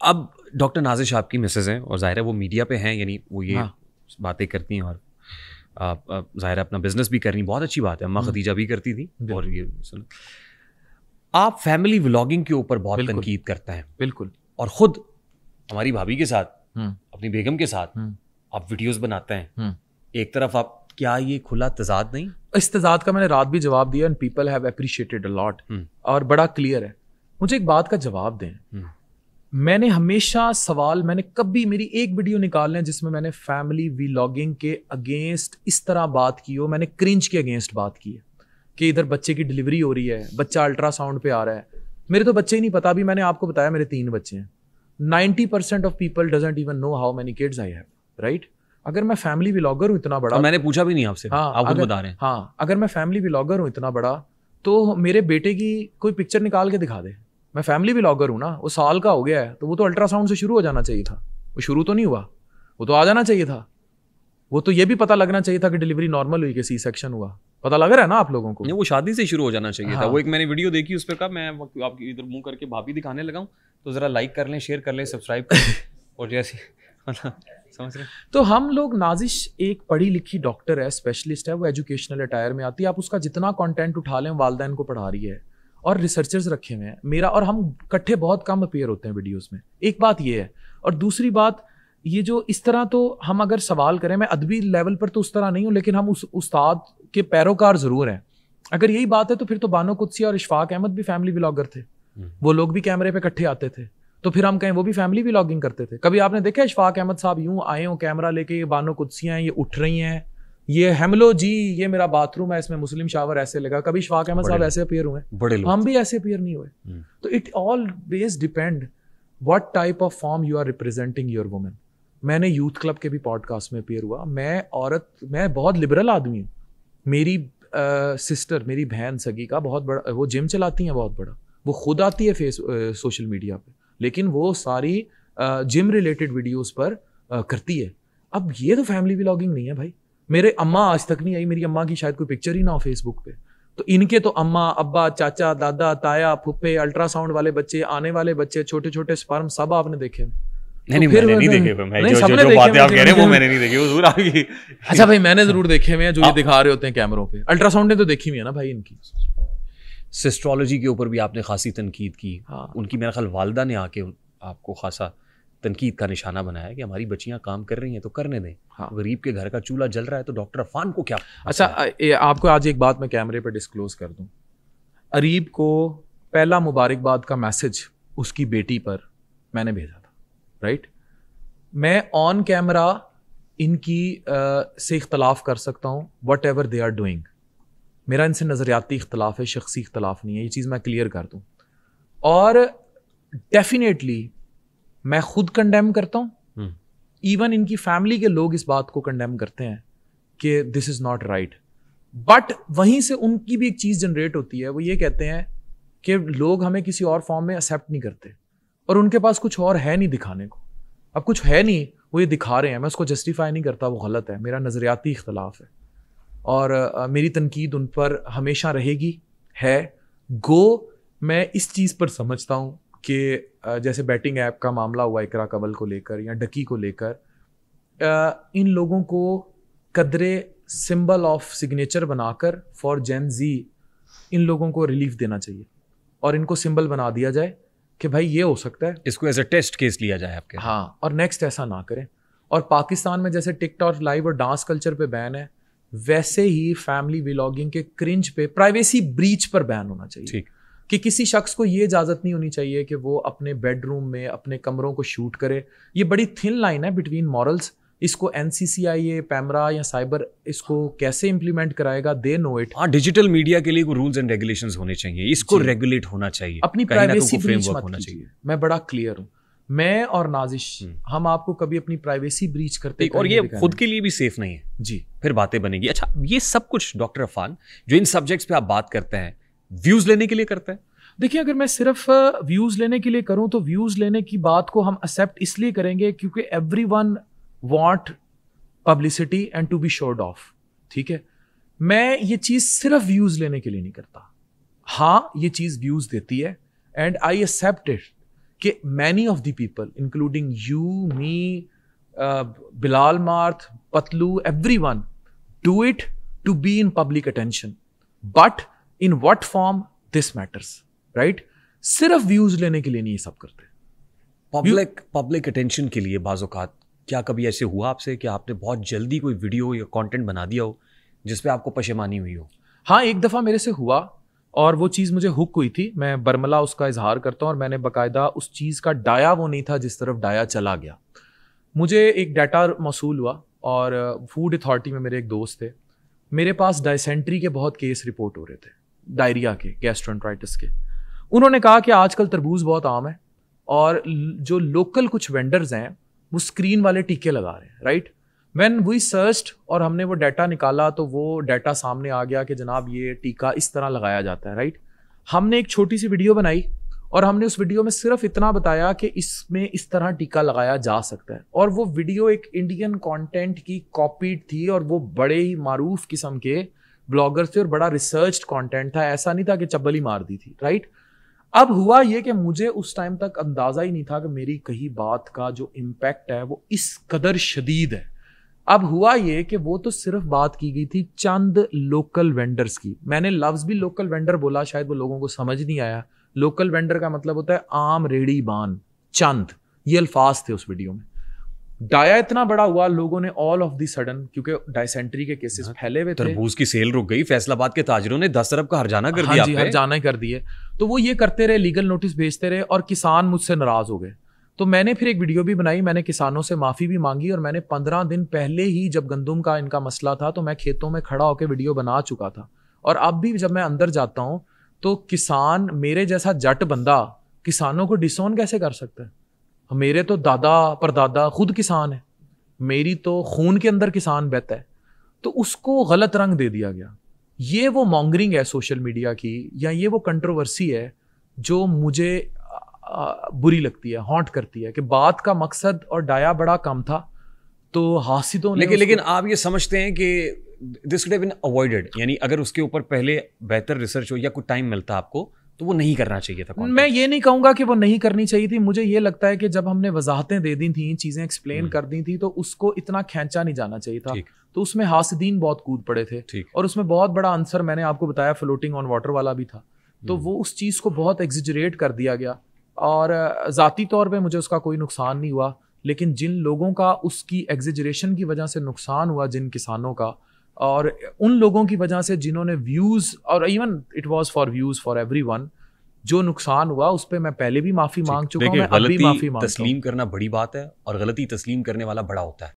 अब डॉक्टर नाज़िश आपकी मिसेज हैं और ज़ाहिर है वो मीडिया पे हैं, यानी वो ये बातें करती हैं और ज़ाहिर है अपना बिजनेस भी करनी बहुत अच्छी बात है। अम्मा खदीजा भी करती थी और ये सुन, आप फैमिली व्लॉगिंग के ऊपर बहुत तनकीद करते हैं। बिल्कुल। और ख़ुद हमारी भाभी के साथ, अपनी बेगम के साथ आप वीडियोस बनाते हैं। एक तरफ आप, क्या ये खुला तजाद नहीं? इस तजाद का मैंने रात भी जवाब दिया and people have appreciated a lot और बड़ा क्लियर है। मुझे एक बात का जवाब दें। मैंने हमेशा सवाल, मैंने कभी मेरी एक वीडियो निकाल लें जिसमें मैंने फैमिली व्लॉगिंग के अगेंस्ट इस तरह बात की हो, मैंने क्रिंज के अगेंस्ट बात की है कि इधर बच्चे की डिलीवरी हो रही है, बच्चा अल्ट्रासाउंड पे आ रहा है। मेरे तो बच्चे ही नहीं पता, अभी मैंने आपको बताया मेरे 3 बच्चे हैं। 90% of people doesn't even know how many kids I have, right? अगर मैं फैमिली व्लॉगर हूँ इतना बड़ा, मैंने पूछा भी नहीं आपसे। हाँ, आप खुद बता रहे हैं। हाँ, अगर मैं फैमिली व्लॉगर हूँ इतना बड़ा, तो मेरे बेटे की कोई पिक्चर निकाल के दिखा दे। मैं फैमिली व्लॉगर हूँ ना, वो साल का हो गया है, तो वो तो अल्ट्रासाउंड से शुरू हो जाना चाहिए था। वो शुरू तो नहीं हुआ, वो तो आ जाना चाहिए था। वो तो ये भी पता लगना चाहिए था कि डिलीवरी नॉर्मल हुई कि सी सेक्शन हुआ। पता लग रहा है ना आप लोगों को? वो शादी से शुरू हो जाना चाहिए था। वो एक मैंने वीडियो देखी, उस पर कहा मैं आपकी इधर मुंह करके भाभी दिखाने लगा हूँ, तो जरा लाइक कर लें, शेयर कर लें, सब्सक्राइब कर लें और जैसे समझ रहे। तो हम लोग, नाजिश एक पढ़ी लिखी डॉक्टर है, स्पेशलिस्ट है, वो एजुकेशनल अटायर में आती है। आप उसका जितना कंटेंट उठा लें, वालदैन को पढ़ा रही है और रिसर्चर्स रखे हुए हैं। मेरा और हम इकट्ठे बहुत कम अपीयर होते हैं वीडियोस में। एक बात ये है, और दूसरी बात ये जो इस तरह, तो हम अगर सवाल करें, मैं अदबी लेवल पर तो उस तरह नहीं हूँ, लेकिन हम उस उस्ताद के पैरोकार जरूर हैं। अगर यही बात है तो फिर तो बानो कुदसी और इशफाक अहमद भी फैमिली व्लॉगर थे। वो लोग भी कैमरे पे इकट्ठे आते थे, तो फिर हम कहें वो भी फैमिली व्लॉगिंग करते थे। कभी आपने देखा इशफाक अहमद साहब यूं आए हो कैमरा लेके, ये बानो कुदसियां हैं, ये उठ रही हैं, ये हेमलो जी, ये मेरा बाथरूम है, इसमें मुस्लिम शावर ऐसे लगा? कभी इशफाक अहमद साहब ऐसे अपीयर हुए? हम भी ऐसे अपीयर नहीं हुए। तो it always depend what type of form you are representing your women. मैंने यूथ क्लब के भी पॉडकास्ट में अपीयर हुआ। मैं बहुत लिबरल आदमी हूँ। मेरी सिस्टर, मेरी बहन सगी का बहुत बड़ा, वो जिम चलाती हैं बहुत बड़ा, वो खुद आती है सोशल मीडिया पे, लेकिन वो सारी जिम रिलेटेड वीडियोस पर करती है। अब ये तो फैमिली व्लॉगिंग नहीं है भाई। मेरे अम्मा आज तक नहीं आई, मेरी अम्मा की शायद कोई पिक्चर ही ना हो फेसबुक पे। तो इनके तो अम्मा, अब्बा, चाचा, दादा, ताया, फुप्पे, अल्ट्रासाउंड वाले बच्चे, आने वाले बच्चे, छोटे छोटे स्पर्म, सब आपने देखे? नहीं, मैंने नहीं देखे भाई। जो बातें आप कह रहे हैं वो मैंने नहीं देखी, वो जरूर आपकी। अच्छा भाई, मैंने जरूर देखे हुए हैं जो ये दिखा रहे होते हैं कैमरों पे। अल्ट्रासाउंड ने तो देखी हुई है ना भाई इनकी। सिस्ट्रोलॉजी के ऊपर भी आपने खासी तनकीद की। उनकी मेरा ख्याल वालदा ने आके आपको खासा तनकीद का निशाना बनाया कि हमारी बच्चियां काम कर रही हैं तो करने दें। गरीब के घर का चूल्हा जल रहा है तो डॉक्टर अफान को क्या? अच्छा, आपको आज एक बात मैं कैमरे पे डिस्क्लोज कर दूं। अरीब को पहला मुबारकबाद का मैसेज उसकी बेटी पर मैंने भेजा था, राइट? मैं ऑन कैमरा इनकी से इख्तलाफ कर सकता हूँ, whatever they are doing. मेरा इनसे नज़रियाती इख्तलाफ है, शख्सी इख्तलाफ नहीं है, ये चीज़ मैं क्लियर कर दूँ। और डेफिनेटली मैं खुद कंडेम करता हूँ, इवन इनकी फैमिली के लोग इस बात को कंडेम करते हैं कि this is not right. But वहीं से उनकी भी एक चीज़ जनरेट होती है, वो ये कहते हैं कि लोग हमें किसी और फॉर्म में एक्सेप्ट नहीं करते और उनके पास कुछ और है नहीं दिखाने को। अब कुछ है नहीं, वो ये दिखा रहे हैं, मैं उसको जस्टिफाई नहीं करता, वो गलत है। मेरा नज़रियाती इख्तलाफ है और मेरी तनकीद उन पर हमेशा रहेगी है। मैं इस चीज़ पर समझता हूँ कि जैसे बैटिंग ऐप का मामला हुआ इकरा कवल को लेकर या डकी को लेकर, इन लोगों को कदरे सिंबल ऑफ सिग्नेचर बनाकर फॉर जेन जी इन लोगों को रिलीफ देना चाहिए और इनको सिंबल बना दिया जाए कि भाई ये हो सकता है, इसको एज अ टेस्ट केस लिया जाए आपके। हाँ, और नेक्स्ट ऐसा ना करें। और पाकिस्तान में जैसे टिकटॉक लाइव और डांस कल्चर पे बैन है, वैसे ही फैमिली व्लॉगिंग के क्रिंज पे, प्राइवेसी ब्रीच पर बैन होना चाहिए। ठीक, कि किसी शख्स को ये इजाज़त नहीं होनी चाहिए कि वो अपने बेडरूम में अपने कमरों को शूट करे। ये बड़ी थिन लाइन है बिटवीन मॉरल्स। इसको NCCIA, पैमरा या साइबर इसको कैसे इंप्लीमेंट कराएगा, दे नो इट। हाँ, डिजिटल मीडिया के लिए कोई रूल्स एंड रेगुलेशंस होने चाहिए, इसको रेगुलेट होना चाहिए, अपनी प्राइवेसी ब्रीच मत होना चाहिए। मैं बड़ा क्लियर हूँ, मैं और नाजिश हम आपको कभी अपनी प्राइवेसी ब्रीच करते और ये खुद के लिए भी सेफ नहीं है जी, फिर बातें बनेगी। अच्छा, ये सब कुछ डॉक्टर अफान जो इन सब्जेक्ट्स पे आप बात करते हैं, व्यूज लेने के लिए करते हैं? देखिए, अगर मैं सिर्फ व्यूज लेने के लिए करूं तो व्यूज लेने की बात को हम एक्सेप्ट इसलिए करेंगे क्योंकि everyone want publicity and to be showed off. ठीक है, मैं ये चीज सिर्फ व्यूज लेने के लिए नहीं करता। हाँ, ये चीज व्यूज देती है एंड आई एक्सेप्ट इट कि many of the people including you, me, Bilal मार्थ, पतलू, everyone do it to be in public attention, but in what form this matters, right? सिर्फ व्यूज लेने के लिए नहीं ये सब करते। पब्लिक अटेंशन के लिए बाज़ औक़ात क्या कभी ऐसे हुआ आपसे कि आपने बहुत जल्दी कोई वीडियो या कंटेंट बना दिया हो जिस पे आपको पशेमानी हुई हो? हाँ, एक दफ़ा मेरे से हुआ और वो चीज़ मुझे हुक हुई थी। मैं बरमला उसका इजहार करता हूँ और मैंने बाकायदा उस चीज़ का डाया वो नहीं था जिस तरफ डाया चला गया। मुझे एक डाटा मौसूल हुआ और फूड अथॉरिटी में मेरे एक दोस्त थे, मेरे पास डायसेंट्री के बहुत केस रिपोर्ट हो रहे थे, डायरिया के, गैस्ट्रोएंटराइटिस के। उन्होंने कहा कि आजकल तरबूज बहुत आम है और जो लोकल कुछ वेंडर्स हैं वो स्क्रीन वाले टीके लगा रहे हैं, राइट? व्हेन वी सर्च्ड और हमने वो डाटा निकाला तो वो डाटा सामने आ गया कि जनाब ये टीका इस तरह लगाया जाता है, राइट? हमने एक छोटी सी वीडियो बनाई और हमने उस वीडियो में सिर्फ इतना बताया कि इसमें इस तरह टीका लगाया जा सकता है, और वो वीडियो एक इंडियन कंटेंट की कॉपीड थी और वो बड़े ही मारूफ किस्म के ब्लॉगर्स थे और बड़ा रिसर्च्ड कंटेंट था, ऐसा नहीं था कि चब्बल ही मार दी थी, राइट? अब हुआ ये कि मुझे उस टाइम तक अंदाजा ही नहीं था कि मेरी कही बात का जो इम्पैक्ट है वो इस कदर शदीद है। अब हुआ ये कि वो तो सिर्फ बात की गई थी चंद लोकल वेंडर्स की। मैंने लफ्ज भी लोकल वेंडर बोला, शायद वो लोगों को समझ नहीं आया। लोकल वेंडर का मतलब होता है आम, रेड़ी, बान, चंद, ये अल्फाज थे उस वीडियो में। डाया इतना बड़ा हुआ, लोगों ने ऑल ऑफ दी सडन, क्योंकि डायसेंट्री के केसेस फैले हुए थे, तरबूज की सेल रुक गई, फैसलाबाद के ताजरों ने 10 अरब का हर्जाना कर दिया। हाँ जी, हर्जाना कर दिए। तो वो ये करते रहे, लीगल नोटिस भेजते रहे और किसान मुझसे नाराज हो गए। तो मैंने फिर एक वीडियो भी बनाई, मैंने किसानों से माफ़ी भी मांगी और मैंने 15 दिन पहले ही, जब गंदम का इनका मसला था, तो मैं खेतों में खड़ा होकर वीडियो बना चुका था। और अब भी जब मैं अंदर जाता हूँ तो किसान, मेरे जैसा जट बंदा किसानों को डिसोन कैसे कर सकता है? मेरे तो दादा परदादा खुद किसान है, मेरी तो खून के अंदर किसान बहता है, तो उसको गलत रंग दे दिया गया। ये वो मॉन्गरिंग है सोशल मीडिया की, या ये वो कंट्रोवर्सी है जो मुझे बुरी लगती है, हॉन्ट करती है, कि बात का मकसद और डाया बड़ा कम था तो हासिदों ने। लेकिन आप ये समझते हैं कि this could have been avoided, यानी अगर उसके ऊपर पहले बेहतर रिसर्च हो या कुछ टाइम मिलता आपको तो वो नहीं करना चाहिए था? मैं ये नहीं कहूंगा कि वो नहीं करनी चाहिए थी। मुझे ये लगता है कि जब हमने वजाहतें दे दी थी, चीजें एक्सप्लेन कर दी थी, तो उसको इतना खींचा नहीं जाना चाहिए था। तो उसमें हासिदीन बहुत कूद पड़े थे और उसमें बहुत बड़ा आंसर मैंने आपको बताया फ्लोटिंग ऑन वाटर वाला भी था। तो वो उस चीज को बहुत एग्जिजरेट कर दिया गया और ज़ाती तौर पे मुझे उसका कोई नुकसान नहीं हुआ, लेकिन जिन लोगों का उसकी एग्जिजरेशन की वजह से नुकसान हुआ, जिन किसानों का, और उन लोगों की वजह से जिन्होंने व्यूज़, और even it was for views for everyone, जो नुकसान हुआ उस पर मैं पहले भी माफ़ी मांग चुका हूँ, मैं अब भी माफ़ी मांगता हूं। तस्लीम करना बड़ी बात है और गलती तस्लीम करने वाला बड़ा होता है।